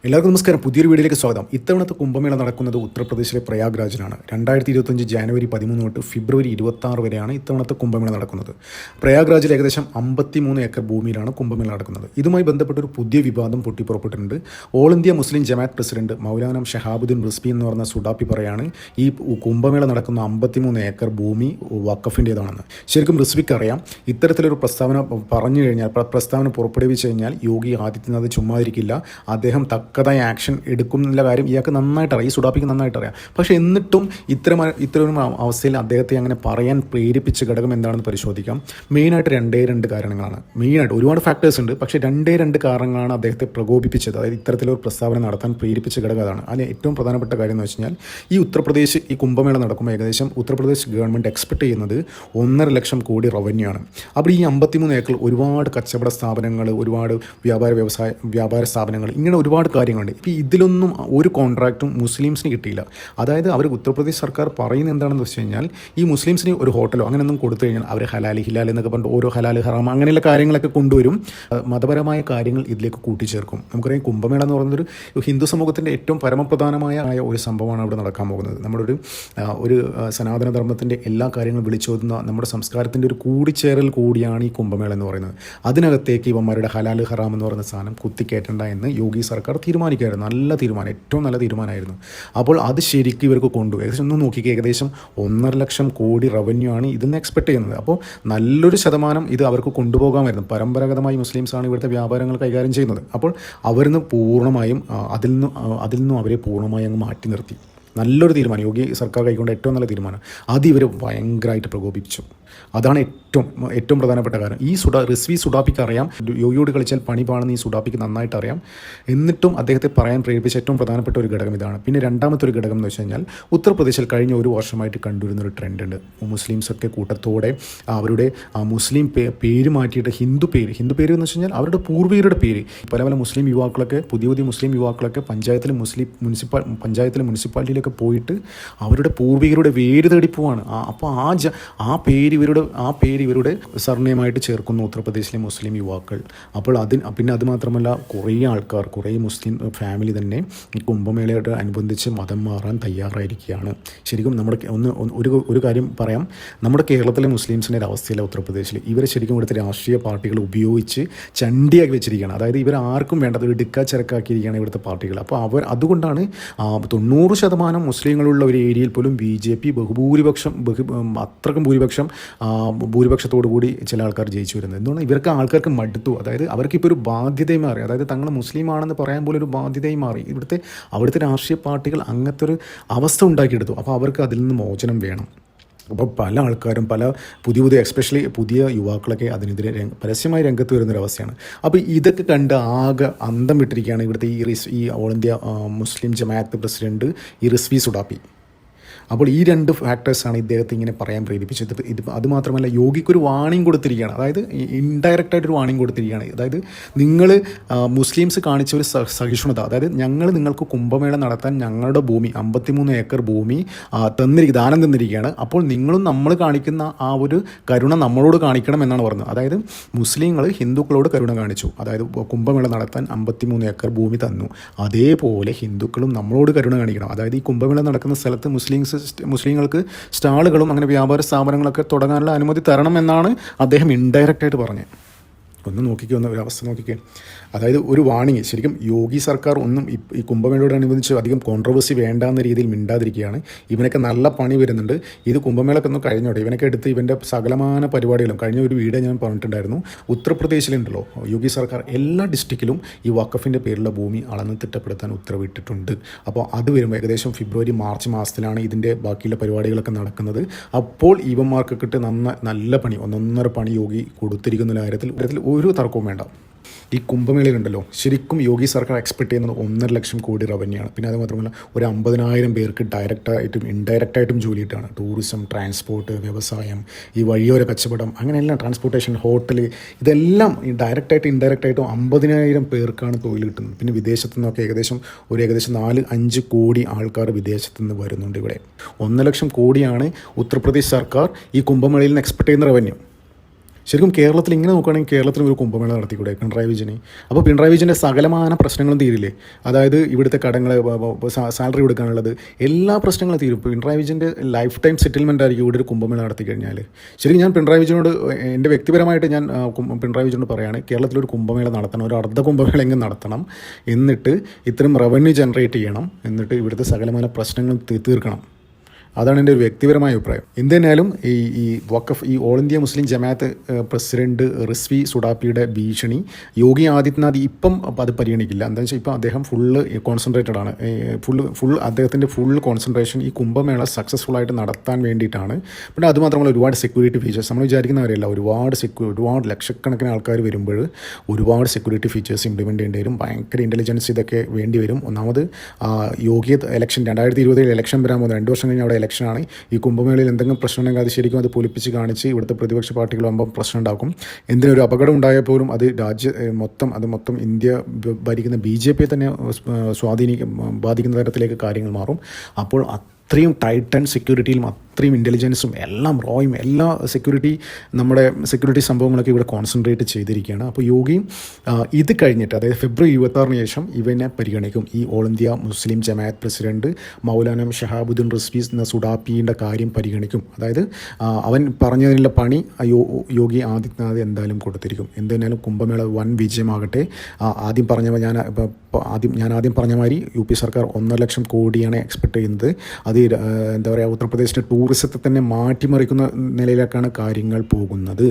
എല്ലാവർക്കും നമസ്കാരം. പുതിയൊരു വീഡിയോയിലേക്ക് സ്വാഗതം. ഇത്തവണത്തെ കുംഭമേള നടക്കുന്നത് ഉത്തർപ്രദേശിലെ പ്രയാഗ്രാജിലാണ്. 2025 ജനുവരി 13 തൊട്ട് ഫെബ്രുവരി 26 വരെയാണ് ഇത്തവണത്തെ കുംഭമേള നടക്കുന്നത്. പ്രയാഗ്രാജിൽ ഏകദേശം 53 ഏക്കർ ഭൂമിയിലാണ് കുംഭമേള നടക്കുന്നത്. ഇതുമായി ബന്ധപ്പെട്ട ഒരു പുതിയ വിവാദം പൊട്ടിപ്പുറപ്പെട്ടിട്ടുണ്ട്. ഓൾ ഇന്ത്യ മുസ്ലിം ജമാഅത്ത് പ്രസിഡന്റ് മൗലാന ഷഹാബുദ്ദീൻ റിസ്വി എന്ന് പറഞ്ഞ സുഡാപ്പി പറയാണ് ഈ കുംഭമേള നടക്കുന്ന 53 ഏക്കർ ഭൂമി വഖഫിൻ്റേതാണെന്ന്. ശരിക്കും റിസ്വിക്ക് അറിയാം ഇത്തരത്തിലൊരു പ്രസ്താവന പറഞ്ഞു കഴിഞ്ഞാൽ, പ്രസ്താവന പുറപ്പെടുവിച്ചു കഴിഞ്ഞാൽ യോഗി ആദിത്യനാഥ് ചുമ്മാതിരിക്കില്ല, അദ്ദേഹം തക്കതായ ആക്ഷൻ എടുക്കും എന്നുള്ള കാര്യം ഇയാൾക്ക് നന്നായിട്ട് അറിയാം, ഈ സുഡാപ്പിക്ക് നന്നായിട്ട് അറിയാം. പക്ഷേ എന്നിട്ടും ഇത്തരം അവസ്ഥയിൽ അദ്ദേഹത്തെ അങ്ങനെ പറയാൻ പ്രേരിപ്പിച്ച ഘടകം എന്താണെന്ന് പരിശോധിക്കാം. മെയിനായിട്ട് രണ്ട് കാരണങ്ങളാണ്. മെയിനായിട്ട് ഒരുപാട് ഫാക്ടേഴ്സ് ഉണ്ട്, പക്ഷേ രണ്ട് കാരണങ്ങളാണ് അദ്ദേഹത്തെ പ്രകോപിപ്പിച്ചത്, അതായത് ഇത്തരത്തിലൊരു പ്രസ്താവന നടത്താൻ പ്രേരിപ്പിച്ച ഘടകം അതാണ്. അതിന് ഏറ്റവും പ്രധാനപ്പെട്ട കാര്യം എന്ന് വെച്ച് കഴിഞ്ഞാൽ, ഈ കുംഭമേള നടക്കുമ്പോൾ ഏകദേശം ഉത്തർപ്രദേശ് ഗവൺമെൻറ് എക്സ്പെക്ട് ചെയ്യുന്നത് 1.5 ലക്ഷം കോടി റവന്യൂ ആണ്. അപ്പോൾ ഈ 53 ഏക്കർ ഒരുപാട് കച്ചവട സ്ഥാപനങ്ങൾ, ഒരുപാട് വ്യാപാര സ്ഥാപനങ്ങൾ, ഇങ്ങനെ ഒരുപാട് കാര്യങ്ങളുണ്ട്. ഇപ്പോൾ ഇതിലൊന്നും ഒരു കോൺട്രാക്റ്റും മുസ്ലിംസിന് കിട്ടിയില്ല. അതായത് അവർ ഉത്തർപ്രദേശ് സർക്കാർ പറയുന്നത് എന്താണെന്ന് വെച്ച് കഴിഞ്ഞാൽ, ഈ മുസ്ലിംസിന് ഒരു ഹോട്ടലോ അങ്ങനെയൊന്നും കൊടുത്തു കഴിഞ്ഞാൽ അവർ ഹലാലി ഹിലാൽ എന്നൊക്കെ പറഞ്ഞിട്ട് ഓരോ ഹലാൽ ഹറാം അങ്ങനെയുള്ള കാര്യങ്ങളൊക്കെ കൊണ്ടുവരും, മതപരമായ കാര്യങ്ങൾ ഇതിലേക്ക് കൂട്ടിച്ചേർക്കും. നമുക്കറിയാം കുംഭമേള എന്ന് പറയുന്നൊരു ഹിന്ദു സമൂഹത്തിൻ്റെ ഏറ്റവും പരമപ്രധാനമായ ഒരു സംഭവമാണ് അവിടെ നടക്കാൻ പോകുന്നത്. നമ്മുടെ ഒരു സനാതനധർമ്മത്തിൻ്റെ എല്ലാ കാര്യങ്ങളും വിളിച്ചോതുന്ന നമ്മുടെ സംസ്കാരത്തിൻ്റെ ഒരു കൂടിച്ചേരൽ കൂടിയാണ് ഈ കുംഭമേള എന്ന് പറയുന്നത്. അതിനകത്തേക്ക് ഇവന്മാരുടെ ഹലാൽ ഹറാം എന്ന് പറയുന്ന സാധനം കുത്തിക്കയറ്റണ്ട എന്ന് യോഗി സർക്കാർ തീരുമാനിക്കുകയായിരുന്നു. നല്ല തീരുമാനം, ഏറ്റവും നല്ല തീരുമാനമായിരുന്നു. അപ്പോൾ അത് ശരിക്കും ഇവർക്ക് കൊണ്ടുപോയി ഏകദേശം ഒന്ന് നോക്കിക്കുക, ഏകദേശം 1.5 ലക്ഷം കോടി റവന്യൂ ആണ് ഇതിന്ന് എക്സ്പെക്ട് ചെയ്യുന്നത്. അപ്പോൾ നല്ലൊരു ശതമാനം ഇത് അവർക്ക് കൊണ്ടുപോകാമായിരുന്നു. പരമ്പരാഗതമായി മുസ്ലിംസാണ് ഇവിടുത്തെ വ്യാപാരങ്ങൾ കൈകാര്യം ചെയ്യുന്നത്. അപ്പോൾ അവരിന്ന് പൂർണ്ണമായും അതിൽ നിന്നും അവരെ പൂർണ്ണമായും അങ്ങ് മാറ്റി നിർത്തി. നല്ലൊരു തീരുമാനം, യോഗി സർക്കാർ കൈക്കൊണ്ട് ഏറ്റവും നല്ല തീരുമാനം. അത് ഇവർ ഭയങ്കരമായിട്ട് പ്രകോപിപ്പിച്ചു. അതാണ് ഏറ്റവും പ്രധാനപ്പെട്ട കാര്യം. ഈ റിസ്വി സുഡാപ്പിക്ക് അറിയാം, യോഗിയോട് കളിച്ചാൽ പണി പാണെന്ന് ഈ സുഡാപ്പിക്ക് നന്നായിട്ട് അറിയാം. എന്നിട്ടും അദ്ദേഹത്തെ പറയാൻ പ്രേരിപ്പിച്ച ഏറ്റവും പ്രധാനപ്പെട്ട ഒരു ഘടകം ഇതാണ്. പിന്നെ രണ്ടാമത്തെ ഒരു ഘടകം എന്ന് വെച്ച് കഴിഞ്ഞാൽ, ഉത്തർപ്രദേശിൽ കഴിഞ്ഞ ഒരു വർഷമായിട്ട് കണ്ടുവരുന്നൊരു ട്രെൻഡ് ഉണ്ട്. മുസ്ലിംസൊക്കെ കൂട്ടത്തോടെ അവരുടെ മുസ്ലിം പേര് മാറ്റിയിട്ട് ഹിന്ദു പേര് എന്ന് വെച്ച് കഴിഞ്ഞാൽ അവരുടെ പൂർവികരുടെ പേര്. പല മുസ്ലിം യുവാക്കളൊക്കെ, പുതിയ മുസ്ലിം യുവാക്കളൊക്കെ പഞ്ചായത്തിലും മുനിസിപ്പാലിറ്റിയിലൊക്കെ പോയിട്ട് അവരുടെ പൂർവികരുടെ പേര് തേടി പോവാണ്. അപ്പോൾ ആ പേര് ഇവരുടെ സർനെയിമായിട്ട് ചേർക്കുന്നു ഉത്തർപ്രദേശിലെ മുസ്ലിം യുവാക്കൾ. അപ്പോൾ പിന്നെ അത് മാത്രമല്ല, കുറേ മുസ്ലിം ഫാമിലി തന്നെ ഈ കുംഭമേളയോട് അനുബന്ധിച്ച് മതം മാറാൻ തയ്യാറായിരിക്കുകയാണ്. ശരിക്കും ഒരു കാര്യം പറയാം, നമ്മുടെ കേരളത്തിലെ മുസ്ലിംസിൻ്റെ ഒരു അവസ്ഥയില്ല ഉത്തർപ്രദേശിൽ. ഇവരെ ശരിക്കും ഇവിടുത്തെ രാഷ്ട്രീയ പാർട്ടികൾ ഉപയോഗിച്ച് ചണ്ടിയാക്കി വെച്ചിരിക്കുകയാണ്. അതായത് ഇവർ ആർക്കും വേണ്ടത് ഒരു ഡിക്കാച്ചിറക്കാക്കിയിരിക്കുകയാണ് ഇവിടുത്തെ പാർട്ടികൾ. അപ്പോൾ അതുകൊണ്ടാണ് 90% മുസ്ലിങ്ങളുള്ള ഒരു ഏരിയയിൽ പോലും BJP അത്രക്കും ഭൂരിപക്ഷത്തോടു കൂടി ചില ആൾക്കാർ ജയിച്ചു വരുന്നത്. എന്തുകൊണ്ട് ഇവർക്ക് ആൾക്കാർക്ക് മടുത്തു. അതായത് അവർക്കിപ്പോൾ ഒരു ബാധ്യതയും മാറി. അതായത് തങ്ങൾ മുസ്ലിം ആണെന്ന് പറയാൻ പോലും ഒരു ബാധ്യതയും മാറി. അവിടുത്തെ രാഷ്ട്രീയ പാർട്ടികൾ അങ്ങനത്തെ ഒരു അവസ്ഥ ഉണ്ടാക്കിയെടുത്തു. അപ്പോൾ അവർക്ക് അതിൽ നിന്ന് മോചനം വേണം. അപ്പോൾ പല ആൾക്കാരും പുതിയ എസ്പെഷ്യലി പുതിയ യുവാക്കളൊക്കെ അതിനെതിരെ പരസ്യമായി രംഗത്ത് വരുന്നൊരവസ്ഥയാണ്. അപ്പോൾ ഇതൊക്കെ കണ്ട് ആകെ അന്തം വിട്ടിരിക്കുകയാണ് ഇവിടുത്തെ ഈ ഓൾ ഇന്ത്യ മുസ്ലിം ജമാഅത്ത് പ്രസിഡന്റ് ഈ റിസ്വി സുഡാപ്പി. അപ്പോൾ ഈ 2 ഫാക്ടേഴ്സാണ് ഇദ്ദേഹത്തെ ഇങ്ങനെ പറയാൻ പ്രേരിപ്പിച്ചത്. അതുമാത്രമല്ല, യോഗിക്കൊരു വാണിംഗ് കൊടുത്തിരിക്കുകയാണ്. അതായത് ഇൻഡയറക്റ്റായിട്ടൊരു വാണിംഗ് കൊടുത്തിരിക്കുകയാണ്. അതായത് നിങ്ങൾ മുസ്ലിംസ് കാണിച്ച ഒരു സഹിഷ്ണുത, അതായത് ഞങ്ങൾ നിങ്ങൾക്ക് കുംഭമേള നടത്താൻ ഞങ്ങളുടെ ഭൂമി 53 ഏക്കർ ഭൂമി ദാനം തന്നിരിക്കുകയാണ്. അപ്പോൾ നിങ്ങളും നമ്മൾ കാണിക്കുന്ന ആ ഒരു കരുണ നമ്മളോട് കാണിക്കണം എന്നാണ് പറഞ്ഞത്. അതായത് മുസ്ലിങ്ങൾ ഹിന്ദുക്കളോട് കരുണ കാണിച്ചു, അതായത് കുംഭമേള നടത്താൻ 53 ഏക്കർ ഭൂമി തന്നു. അതേപോലെ ഹിന്ദുക്കളും നമ്മളോട് കരുണ കാണിക്കണം. അതായത് ഈ കുംഭമേള നടക്കുന്ന സ്ഥലത്ത് മുസ്ലിങ്ങൾക്ക് സ്റ്റാളുകളും അങ്ങനെ വ്യാപാര സ്ഥാപനങ്ങളൊക്കെ തുടങ്ങാനുള്ള അനുമതി തരണം എന്നാണ് അദ്ദേഹം ഇൻഡയറക്റ്റായിട്ട് പറഞ്ഞത്. ഒരു അവസ്ഥ നോക്കിക്കേ. അതായത് ഒരു വാണിംഗ്. ശരിക്കും യോഗി സർക്കാർ ഈ കുംഭമേളയോടനുബന്ധിച്ച് അധികം കോൺട്രവേഴ്സി വേണ്ട എന്ന രീതിയിൽ മിണ്ടാതിരിക്കുകയാണ്. ഇവനൊക്കെ നല്ല പണി വരുന്നുണ്ട്. ഇത് കുംഭമേളൊക്കെ ഒന്ന് കഴിഞ്ഞോട്ടെ. ഇവനൊക്കെ എടുത്ത് ഇവൻ്റെ സകലമാന പരിപാടികളും കഴിഞ്ഞ ഒരു വീഡിയോ ഞാൻ പറഞ്ഞിട്ടുണ്ടായിരുന്നു. ഉത്തർപ്രദേശിലുണ്ടല്ലോ യോഗി സർക്കാർ എല്ലാ ഡിസ്ട്രിക്റ്റിലും ഈ വഖഫിൻ്റെ പേരിലുള്ള ഭൂമി അളന്ന് തിട്ടപ്പെടുത്താൻ ഉത്തരവിട്ടിട്ടുണ്ട്. അപ്പോൾ അത് വരുമ്പോൾ ഏകദേശം ഫെബ്രുവരി മാർച്ച് മാസത്തിലാണ് ഇതിൻ്റെ ബാക്കിയുള്ള പരിപാടികളൊക്കെ നടക്കുന്നത്. അപ്പോൾ ഇവന്മാർക്കൊക്കെ നല്ല പണി, 1.5 പണി യോഗി കൊടുത്തിരിക്കുന്ന കാര്യത്തിൽ ഒരു തർക്കവും വേണ്ട. ഈ കുംഭമേളയിലുണ്ടല്ലോ, ശരിക്കും യോഗി സർക്കാർ എക്സ്പെക്ട് ചെയ്യുന്നത് 1.5 ലക്ഷം കോടി റവന്യൂ ആണ്. പിന്നെ അത് മാത്രമല്ല, ഒരു 50,000 പേർക്ക് ഡയറക്റ്റായിട്ടും ഇൻഡയറക്റ്റായിട്ടും ജോലി കിട്ടുകയാണ്. ടൂറിസം, ട്രാൻസ്പോർട്ട്, വ്യവസായം, ഈ വഴിയോര കച്ചവടം, അങ്ങനെയെല്ലാം ട്രാൻസ്പോർട്ടേഷൻ, ഹോട്ടൽ, ഇതെല്ലാം ഈ ഡയറക്റ്റായിട്ടും ഇൻഡയറക്റ്റായിട്ടും 50,000 പേർക്കാണ് തൊഴിൽ കിട്ടുന്നത്. പിന്നെ വിദേശത്തു നിന്നൊക്കെ ഏകദേശം 4-5 കോടി ആൾക്കാർ വിദേശത്തു നിന്ന് വരുന്നുണ്ട് ഇവിടെ. 1 ലക്ഷം കോടിയാണ് ഉത്തർപ്രദേശ് സർക്കാർ ഈ കുംഭമേളയിൽ നിന്ന് എക്സ്പെക്ട് ചെയ്യുന്ന റവന്യൂ. ശരിക്കും കേരളത്തിൽ ഇങ്ങനെ നോക്കുകയാണെങ്കിൽ കേരളത്തിൽ ഒരു കുംഭമേള നടത്തിക്കൂടെ പിണറായി വിജയന്? അപ്പോൾ പിണറായി വിജയൻ്റെ സകലമാന പ്രശ്നങ്ങളും തീരില്ലേ? അതായത് ഇവിടുത്തെ കടങ്ങൾ, സാലറി കൊടുക്കാനുള്ളത്, എല്ലാ പ്രശ്നങ്ങളും തീരും. പിണറായി വിജയൻ്റെ ലൈഫ് ടൈം സെറ്റിൽമെൻ്റ് ആയിരിക്കും ഇവിടെ ഒരു കുംഭമേള നടത്തി കഴിഞ്ഞാൽ. ശരിക്കും ഞാൻ പിണറായി വിജയനോട്, എൻ്റെ വ്യക്തിപരമായിട്ട് ഞാൻ പിണറായി വിജയനോട് പറയുകയാണ്, കേരളത്തിലൊരു കുംഭമേള നടത്തണം, ഒരു അർദ്ധ കുംഭമേളയെങ്കിലും നടത്തണം. എന്നിട്ട് ഇത്തരം റവന്യൂ ജനറേറ്റ് ചെയ്യണം. എന്നിട്ട് ഇവിടുത്തെ സകലമാന പ്രശ്നങ്ങൾ തീർക്കണം. അതാണ് എൻ്റെ ഒരു വ്യക്തിപരമായ അഭിപ്രായം. എന്തിനാലും ഈ വഖഫ്, ഈ ഓൾ ഇന്ത്യ മുസ്ലിം ജമാഅത്ത് പ്രസിഡന്റ് റിസ്വി സുഡാപ്പിയുടെ ഭീഷണി യോഗി ആദിത്യനാഥ് ഇപ്പം അത് പരിഗണിക്കില്ല. എന്താണെന്ന് വെച്ചാൽ ഇപ്പം അദ്ദേഹം ഫുള്ള് കോൺസെൻട്രേറ്റഡ് ആണ്. അദ്ദേഹത്തിൻ്റെ ഫുൾ കോൺസെൻട്രേഷൻ ഈ കുംഭമേള സക്സസ്ഫുള്ളായിട്ട് നടത്താൻ വേണ്ടിയിട്ടാണ്. പിന്നെ അതുമാത്രമല്ല ഒരുപാട് സെക്യൂരിറ്റി ഫീച്ചേഴ്സ്, നമ്മൾ വിചാരിക്കുന്ന കാര്യമല്ല, ഒരുപാട് ലക്ഷക്കണക്കിന് ആൾക്കാർ വരുമ്പോൾ ഒരുപാട് സെക്യൂരിറ്റി ഫീച്ചേഴ്സ് ഇംപ്ലിമെൻറ്റ് ചെയ്യേണ്ടി വരും. ഭയങ്കര ഇൻ്റലിജൻസ് ഇതൊക്കെ വേണ്ടി വരും. ഒന്നാമത് യോഗി ഇലക്ഷൻ 2020 ഇലക്ഷൻ വരാൻ പോകുന്നത് 2 വർഷം കഴിഞ്ഞ് അവിടെ ഇലക്ഷനാണ്. ഈ കുംഭമേളയിൽ എന്തെങ്കിലും പ്രശ്നം ഉണ്ടെങ്കിൽ അത് ശരിക്കും അത് പൊലിപ്പിച്ച് കാണിച്ച് ഇവിടുത്തെ പ്രതിപക്ഷ പാർട്ടികളാകുമ്പോൾ പ്രശ്നം ഉണ്ടാക്കും. എന്തിനൊരു അപകടം ഉണ്ടായാൽ പോലും അത് മൊത്തം ഇന്ത്യ ഭരിക്കുന്ന BJP തന്നെ ബാധിക്കുന്ന തരത്തിലേക്ക് കാര്യങ്ങൾ മാറും. അപ്പോൾ അത്രയും ടൈറ്റൻ സെക്യൂരിറ്റിയിലും അത്രയും ഇൻ്റലിജൻസും എല്ലാം റോയും എല്ലാ നമ്മുടെ സെക്യൂരിറ്റി സംഭവങ്ങളൊക്കെ ഇവിടെ കോൺസെൻട്രേറ്റ് ചെയ്തിരിക്കുകയാണ്. അപ്പോൾ യോഗി ഇത് കഴിഞ്ഞിട്ട്, അതായത് ഫെബ്രുവരി 26 ശേഷം ഇവനെ പരിഗണിക്കും. ഈ ഓൾ ഇന്ത്യ മുസ്ലിം ജമാഅത്ത് പ്രസിഡന്റ് മൗലാന ഷഹാബുദ്ദീൻ റിസ്വി എന്ന സുഡാപ്പിയുടെ കാര്യം പരിഗണിക്കും. അതായത് അവൻ പറഞ്ഞതിനുള്ള പണി യോഗി ആദിത്യനാഥ് എന്തായാലും കൊടുത്തിരിക്കും. എന്തായാലും കുംഭമേള വൻ വിജയമാകട്ടെ. ആദ്യം പറഞ്ഞ മാതിരി UP സർക്കാർ 1.5 ലക്ഷം കോടിയാണ് എക്സ്പെക്ട് ചെയ്യുന്നത്. അത് എന്താ പറയുക, ഉത്തർപ്രദേശിൻ്റെ ടൂറിസത്തെ തന്നെ മാറ്റിമറിക്കുന്ന നിലയിലേക്കാണ് കാര്യങ്ങൾ പോകുന്നത്.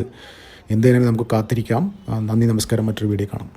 എന്തായാലും നമുക്ക് കാത്തിരിക്കാം. നന്ദി, നമസ്കാരം. മറ്റൊരു വീഡിയോ കാണാം.